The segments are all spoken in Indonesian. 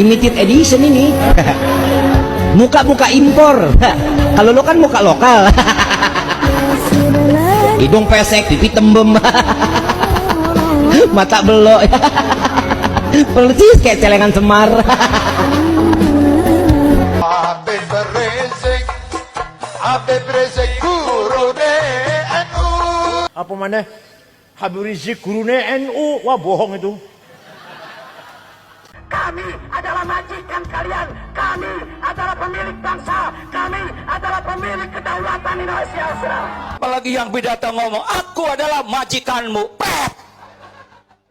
limited edition ini. Muka-muka impor. Kalau lo kan muka lokal. Hidung pesek, pipi tembem. Mata belok. Persis kayak celengan Semar. Apa mana? Habib Rizik gurune NU. Wah, bohong itu. Kami adalah majikan kalian. Kami adalah pemilik bangsa. Kami adalah pemilik kedaulatan Indonesia. Apalagi yang pidato ngomong, aku adalah majikanmu. Pep.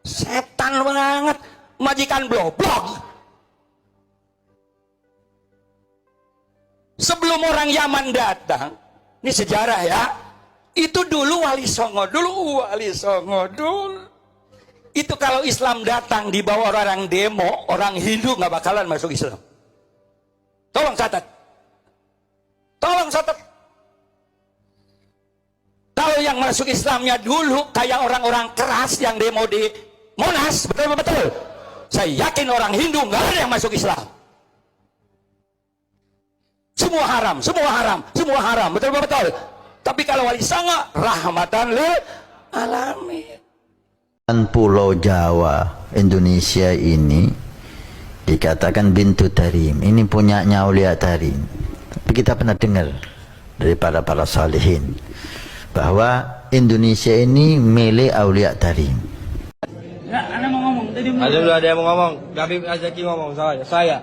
Setan banget. Majikan blok. Sebelum orang Yaman datang, ini sejarah ya. Itu dulu Wali Songo dulu. Itu kalau Islam datang di bawah orang demo, orang Hindu nggak bakalan masuk Islam. Tolong catat. Kalau yang masuk Islamnya dulu kayak orang-orang keras yang demo di Monas, betul. Saya yakin orang Hindu nggak ada yang masuk Islam. Semua haram, betul. Tapi kalau Wali Songo rahmatan lil alamin. Pulau Jawa Indonesia ini dikatakan bintu tarim, ini punyanya Aulia Tarim. Tapi kita pernah dengar dari para salihin bahwa Indonesia ini milik Aulia Tarim. Nggak, Anda mau ngomong tadi. Ada yang mau ngomong. Habib Azaki ngomong saya.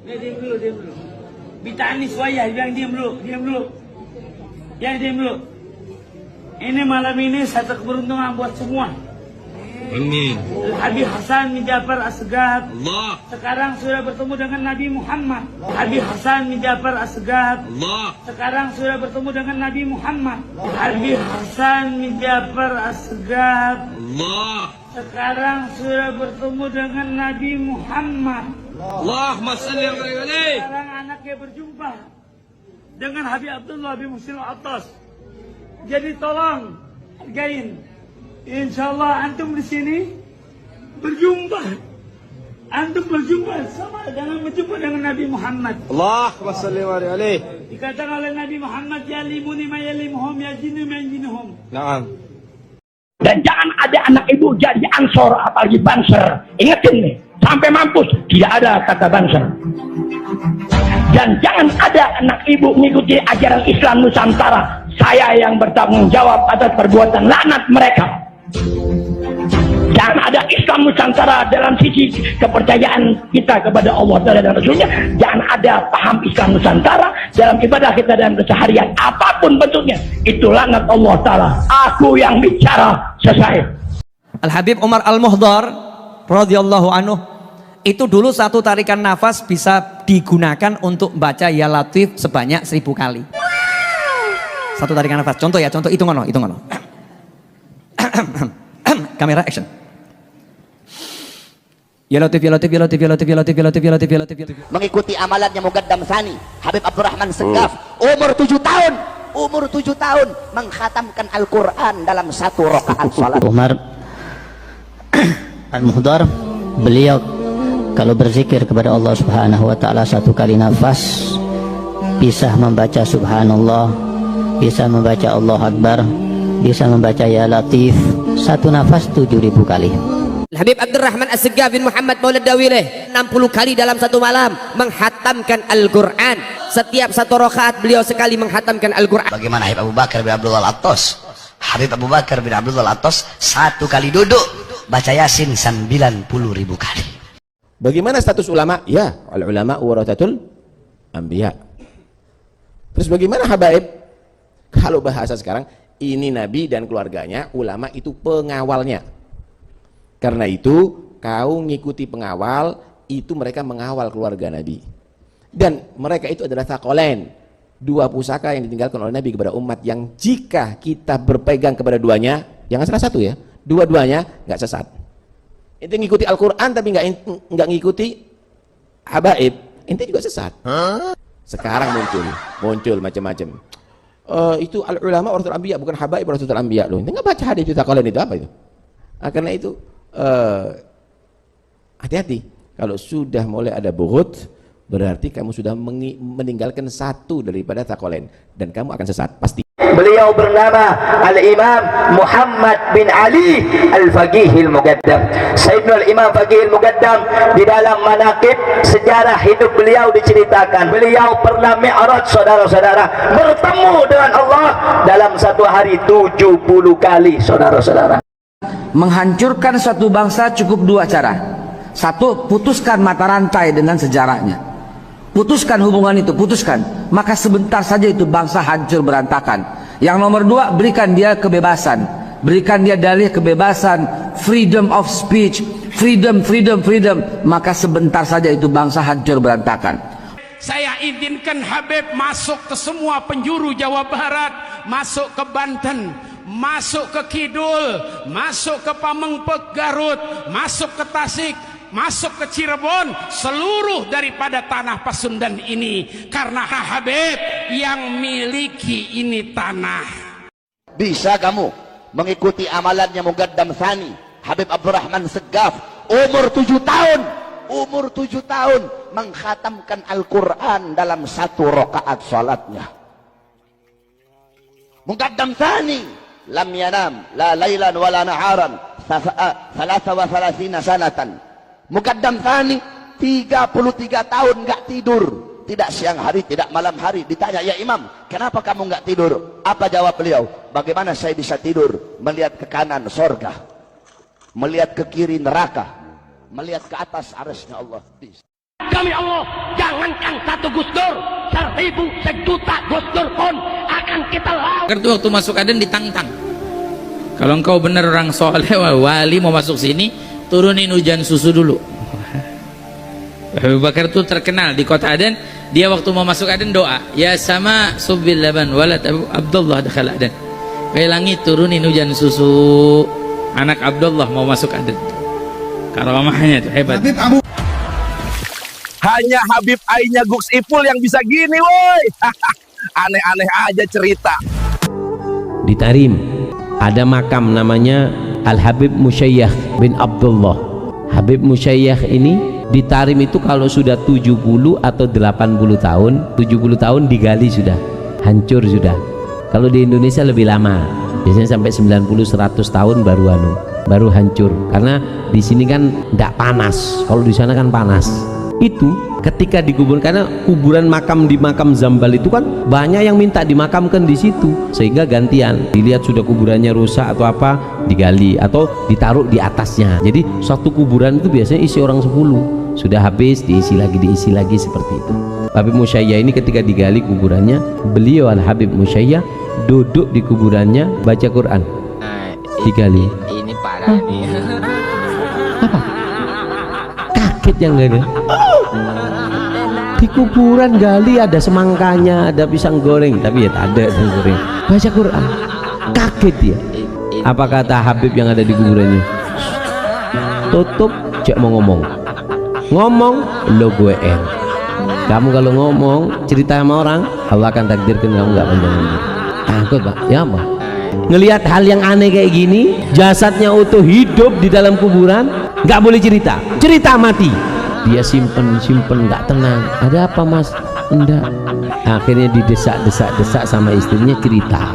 Diam dulu. Bitani suaya, bilang diam dulu. Yang diam dulu. Ini malam ini satu keberuntungan buat semua. Amin. Habib Hasan bin Ja'far As-Segaf Allah. sekarang sudah bertemu dengan Nabi Muhammad. Habib Hasan bin Ja'far As-Segaf Allah. sekarang sudah bertemu dengan Nabi Muhammad. Habib Hasan bin Ja'far As-Segaf Allah. sekarang sudah bertemu dengan Nabi Muhammad. Allahumma shalli alaihi. Sekarang anaknya berjumpa dengan Habib Abdullah bin Muhsin Al-Attas. Jadi tolong hargain. Insyaallah antum di sini berjumpa. Antum berjumpa sama dengan berjumpa dengan Nabi Muhammad. Allahumma shalli alaihi. Dikatakan oleh Nabi Muhammad, ya limuni ma yalimuhum ya jinnu ma jinnuhum. Naam. Dan jangan ada anak ibu jadi ansor apalagi banser. Ingatin nih, sampai mampus tidak ada kata banser. Dan jangan ada anak ibu mengikuti ajaran Islam Nusantara. Saya yang bertanggung jawab atas perbuatan laknat mereka. Jangan ada Islam Nusantara dalam sisi kepercayaan kita kepada Allah dan Rasulnya. Jangan ada paham Islam Nusantara dalam ibadah kita dan keseharian. Apapun bentuknya, itu laknat Allah Ta'ala. Aku yang bicara, selesai. Al-Habib Umar Al-Muhdar radhiyallahu anhu itu dulu satu tarikan nafas bisa digunakan untuk baca Ya Latif sebanyak 1000 kali. Satu tarikan nafas. Contoh itu ngono. Kamera action. Ya Latif. Mengikuti amalannya Mugaddam Sani, Habib Abdurrahman Segaf, umur 7 tahun mengkhatamkan Al-Quran dalam satu rakaat salat. Umar Al-Muhdar, beliau kalau berzikir kepada Allah Subhanahu wa taala satu kali nafas bisa membaca Subhanallah, bisa membaca Allah Akbar, bisa membaca Ya Latif, satu nafas 7000 kali. Habib Abdurrahman As-Segaf bin Muhammad Maulad Dawileh 60 kali dalam satu malam menghatamkan Al-Quran. Setiap satu rakaat beliau sekali menghatamkan Al-Quran. Bagaimana Habib Abu Bakar bin Abdullah Al-Attas? Habib Abu Bakar bin Abdullah Al-Attas satu kali duduk baca Yasin 90.000 kali. Bagaimana status ulama? Ya, al-ulama warathatul anbiya. Terus bagaimana habaib? Kalau bahasa sekarang, ini Nabi dan keluarganya, ulama itu pengawalnya. Karena itu, kau ngikuti pengawal, itu mereka mengawal keluarga Nabi. Dan mereka itu adalah thaqalain, dua pusaka yang ditinggalkan oleh Nabi kepada umat, yang jika kita berpegang kepada duanya, jangan salah satu ya, dua-duanya nggak sesat. Ente ngikuti Al-Quran tapi nggak ngikuti habaib, ente juga sesat. Sekarang muncul macam-macam. Itu al-ulama warathul anbiya, bukan habaib warathul anbiya loh. Ente nggak baca hadis itu, kalian itu apa itu? Karena itu hati-hati. Kalau sudah mulai ada bughd, berarti kamu sudah meninggalkan satu daripada taqwalain dan kamu akan sesat pasti. Beliau bernama Al-Imam Muhammad bin Ali Al-Faqih Al-Muqaddam. Sayyidina Al-Imam Faqih Al-Muqaddam, di dalam manaqib sejarah hidup beliau diceritakan, beliau pernah mi'raj, saudara-saudara, bertemu dengan Allah dalam satu hari 70 kali, saudara-saudara. Menghancurkan suatu bangsa cukup dua cara. Satu, putuskan mata rantai dengan sejarahnya. Putuskan hubungan itu, putuskan. Maka sebentar saja itu bangsa hancur berantakan. Yang nomor dua, berikan dia kebebasan. Berikan dia dalih kebebasan, freedom of speech, freedom. Maka sebentar saja itu bangsa hancur berantakan. Saya izinkan Habib masuk ke semua penjuru Jawa Barat, masuk ke Banten, masuk ke Kidul, masuk ke Pamengpeuk Garut, masuk ke Tasik, masuk ke Cirebon, seluruh daripada tanah Pasundan ini, karena Habib yang miliki ini tanah. Bisa kamu mengikuti amalannya Muqaddam Tsani Habib Abdurrahman Segaf, umur 7 tahun mengkhatamkan Al-Quran dalam 1 rakaat salatnya. Muqaddam Tsani lam yanam la lailan wala naharan 33 sanatan. Muqaddam Tsani 33 tahun nggak tidur, tidak siang hari, tidak malam hari. Ditanya, ya Imam, kenapa kamu nggak tidur? Apa jawab beliau? Bagaimana saya bisa tidur? Melihat ke kanan sorga, melihat ke kiri neraka, melihat ke atas arasnya Allah. Kami Allah, jangankan 1 Gus Dur, 1000, 1.000.000 Gus Dur pun akan kita lawan. Karena waktu masuk Aden ditantang. Kalau engkau benar orang soleh wali mau masuk sini, turunin hujan susu dulu. Abu Bakar itu terkenal di kota Aden. Dia waktu mau masuk Aden doa, ya sama subbil laban walad Abdullah dakhal Aden. Kayak langit turunin hujan susu. Anak Abdullah mau masuk Aden. Karamahnya itu hebat. Hanya Habib Ainya Gus Ipul yang bisa gini woi. Aneh-aneh aja cerita. Di Tarim ada makam namanya Al-Habib Musyayyah bin Abdullah. Habib Musyayyah ini di Tarim itu kalau sudah 70 atau 80 tahun, 70 tahun digali sudah, hancur sudah. Kalau di Indonesia lebih lama, biasanya sampai 90-100 tahun baru hancur. Karena di sini kan tidak panas, kalau di sana kan panas. Itu ketika dikubur, karena kuburan makam di makam Zambal itu kan banyak yang minta dimakamkan di situ, sehingga gantian dilihat sudah kuburannya rusak atau apa digali atau ditaruh di atasnya. Jadi suatu kuburan itu biasanya isi orang 10, sudah habis diisi lagi seperti itu. Habib Musyayyah ini ketika digali kuburannya, beliau Al-Habib Musyayyah duduk di kuburannya baca Quran. Digali. Ini parah nih. Apa? Kaget yang gak ada. Di kuburan gali ada semangkanya, ada pisang goreng, tapi ya tak ada pisang goreng. Baca Quran. Kaget dia. Apa kata Habib yang ada di kuburannya? Tutup, cek mau ngomong lo gue kamu kalau ngomong cerita sama orang, Allah akan takdirkan kamu nggak panjang-panjang. Takut Pak, ya apa? Ngelihat hal yang aneh kayak gini, jasadnya utuh hidup di dalam kuburan, nggak boleh cerita mati. Dia simpen nggak tenang. Ada apa Mas? Enggak. Akhirnya didesak sama istrinya, cerita.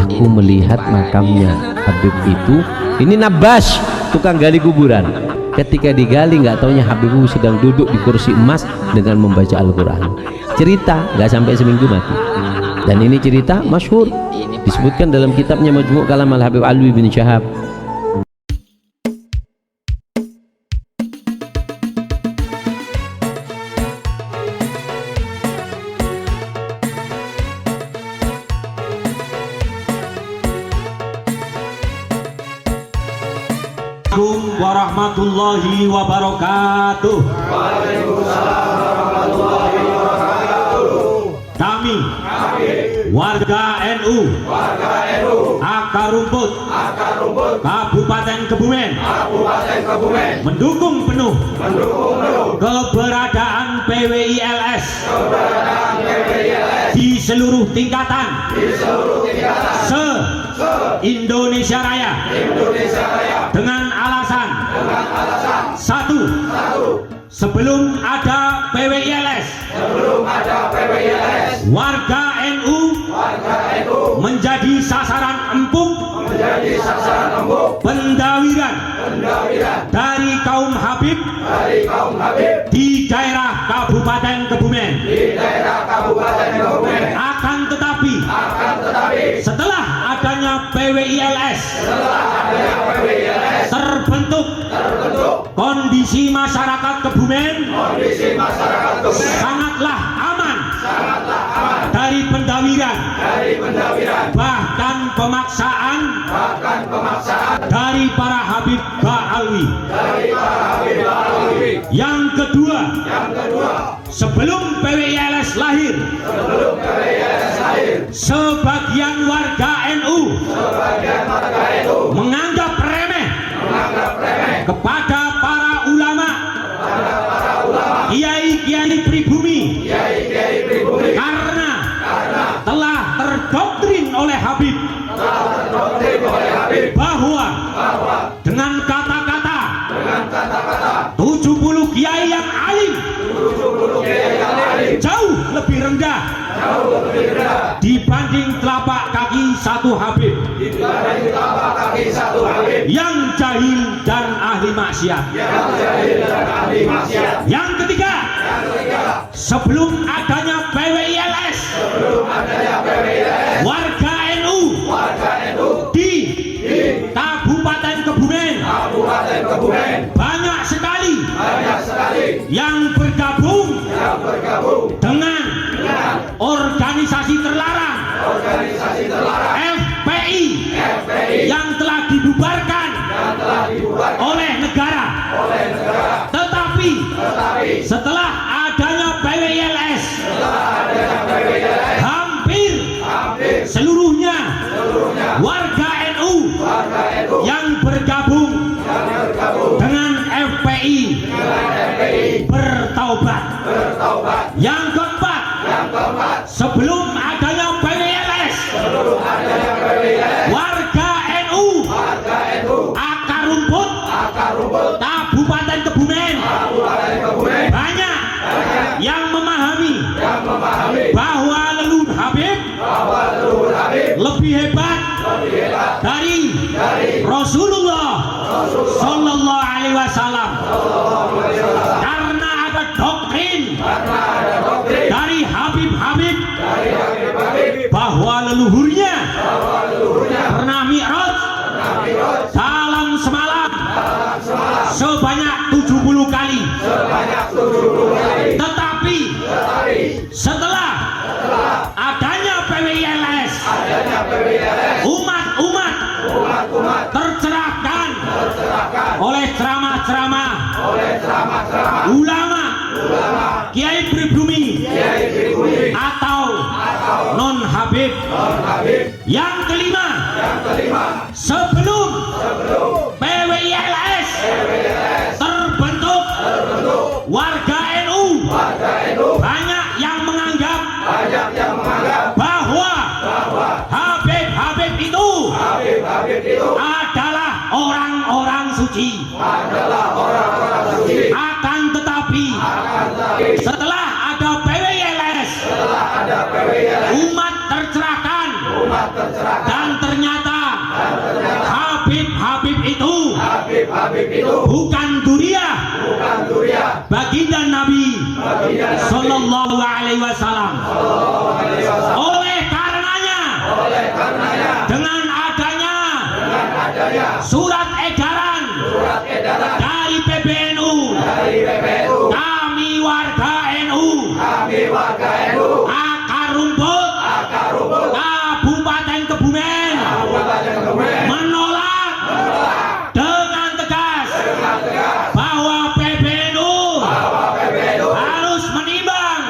Aku melihat makamnya Habib itu, ini Nabash, tukang gali kuburan. Ketika digali nggak taunya Habib sedang duduk di kursi emas dengan membaca Al-Quran. Cerita, nggak sampai seminggu mati. Dan ini cerita masyhur, disebutkan dalam kitabnya Majmu' Kalam Al-Habib Alwi bin Syahab. Warahmatullahi wabarakatuh. Waalaikumsalam warahmatullahi wabarakatuh. Kami warga NU Akar Rumput Kabupaten Kebumen mendukung penuh keberadaan PWILS di seluruh tingkatan se-Indonesia Raya dengan alasan Satu, sebelum ada PWILS, warga NU menjadi sasaran empuk pendawiran dari kaum Habib di daerah Kabupaten Kebumen. Akan tetapi setelah adanya PWILS terbentuk kondisi masyarakat Kebumen sangatlah aman dari pendawiran, bahkan pemaksaan dari para Habib Ba'alwi. Yang kedua, sebelum PWILS lahir, sebagian warga NU menganggap remeh kepada para ulama, kiai-kiai pribumi, karena telah terdoktrin oleh Habib bahwa dengan kata-kata 70 kiai yang alim jauh lebih rendah dibanding telapak kaki satu Habib yang jahil dan ahli maksiat. Yang ketiga, sebelum adanya PWILS, warga NU di Kabupaten Kebumen banyak sekali yang bergabung dengan organisasi terlarang FPI yang telah dibubarkan oleh negara. Tetapi setelah adanya PWILS, hampir seluruhnya warga NU yang bergabung dengan FPI bertaubat. Yang keempat, sebelum adanya PWILS, warga NU akar rumput Kabupaten Kebumen banyak yang memahami bahwa leluhur Habib lebih hebat dari Rasulullah Sallallahu Alaihi Wasallam, karena ada doktrin dari Habib-Habib bahwa leluhurnya pernah mi'raj dalam semalam sebanyak 70 kali. Tetapi setelah adanya PWILS, umat-umat tercerahkan oleh ceramah-ceramah ulama, kiai pribumi atau non Habib. Yang kelima, sebelum PWILS terbentuk, warga NU banyak yang menganggap bahwa Habib-Habib itu adalah orang-orang suci. Akan tetapi setelah ada PWILS, umat tercerahkan, dan ternyata Habib-Habib itu bukan duriah baginda Nabi Sallallahu Alaihi Wasallam. Oleh karenanya, dengan adanya surat edaran dari PBNU, kami warga NU akar rumput Kabupaten Kebumen menolak dengan tegas bahwa PBNU harus menimbang